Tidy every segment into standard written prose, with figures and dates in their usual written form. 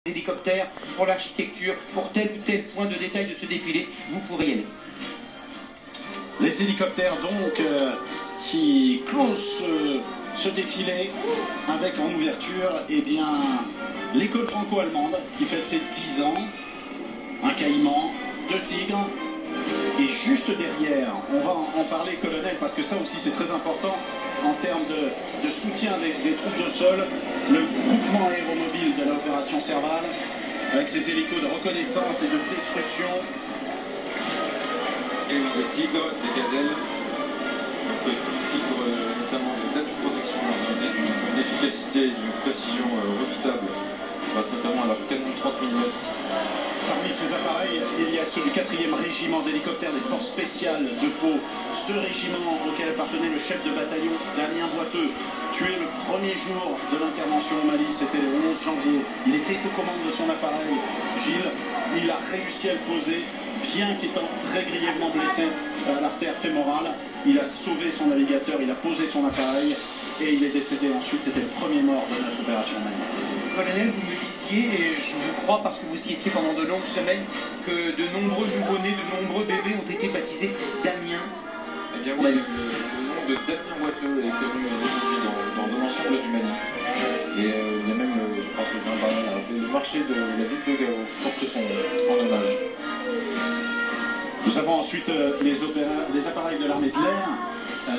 Hélicoptères, pour l'architecture, pour tel ou tel point de détail de ce défilé, vous pourrez y aller. Les hélicoptères donc qui closent ce défilé avec en ouverture l'école franco-allemande qui fête ses 10 ans, un caïman, 2 tigres, et juste derrière, on va en parler colonel parce que ça aussi c'est très important en termes de soutien des troupes de sol, le groupement aéromobile de l'opération Serval avec ses hélicos de reconnaissance et de destruction. Et des tigres, des gazelles, donc tigres notamment de tête de protection d'une efficacité et d'une précision redoutable, grâce notamment à leur canon 30 mm. Parmi ces appareils, il y a ceux du 4e régiment d'hélicoptères des forces spéciales de Pau. Ce régiment auquel appartenait le chef de bataillon Damien Boiteux, tué le premier jour de l'intervention au Mali, c'était le 11 janvier. Il était aux commandes de son appareil, Gilles. Il a réussi à le poser, bien qu'étant très grièvement blessé à l'artère fémorale. Il a sauvé son navigateur, il a posé son appareil et il est décédé ensuite. C'était le premier mort de notre opération Mali. Colonel, vous me disiez, et je vous crois parce que vous y étiez pendant de longues semaines, que de nombreux nouveau-nés, de nombreux bébés ont été baptisés Damien. Eh bien oui, le nom de Damien Boiteux est connu aujourd'hui dans l'ensemble du Mali. Et il y a même, je crois que le marché de la ville de Gao porte son en hommage. Nous avons ensuite les appareils de l'armée de l'air.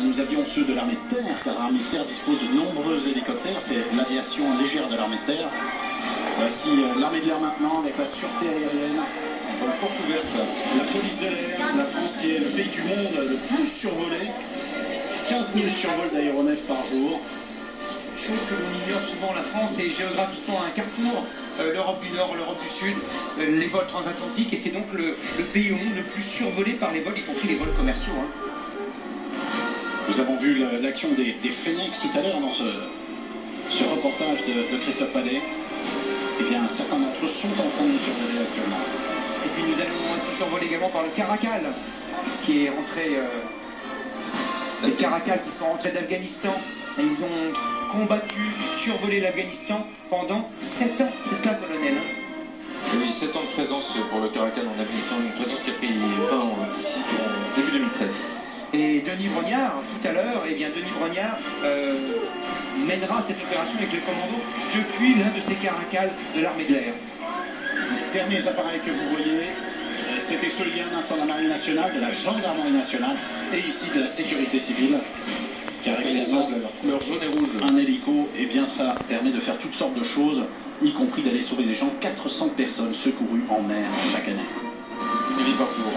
Nous avions ceux de l'armée de terre, car l'armée de terre dispose de nombreux hélicoptères. C'est l'aviation légère de l'armée de terre. Voici l'armée de l'air maintenant, avec la sûreté aérienne, entre la porte ouverte, la police de l'air, la France qui est le pays du monde le plus survolé. 15 000 survols d'aéronefs par jour. Chose que l'on ignore souvent, la France est géographiquement un carrefour, l'Europe du Nord, l'Europe du Sud, les vols transatlantiques, et c'est donc le pays au monde le plus survolé par les vols, y compris les vols commerciaux. Nous avons vu l'action des Phénix tout à l'heure dans ce reportage de Christophe Palais. Eh bien, certains d'entre eux sont en train de nous survoler actuellement. Et puis nous allons être survolés également par le Caracal, qui est rentré, les Caracal qui sont rentrés d'Afghanistan, et ils ont combattu, survolé l'Afghanistan pendant 7 ans, c'est cela, colonel? Oui, 7 ans de présence pour le Caracal en Afghanistan, une présence qui a pris fin ici en début 2013. Et Denis Brognard, tout à l'heure, eh bien Denis Brognard mènera cette opération avec le commando depuis l'un de ces Caracal de l'armée de l'air. Les derniers appareils que vous voyez, c'était ceux liés à un instant de la Marine nationale, de la Gendarmerie nationale et ici de la sécurité civile. Car évidemment, leur couleur jaune et rouge. Un hélico, eh bien ça permet de faire toutes sortes de choses, y compris d'aller sauver des gens. 400 personnes secourues en mer chaque année. Une vie par jour.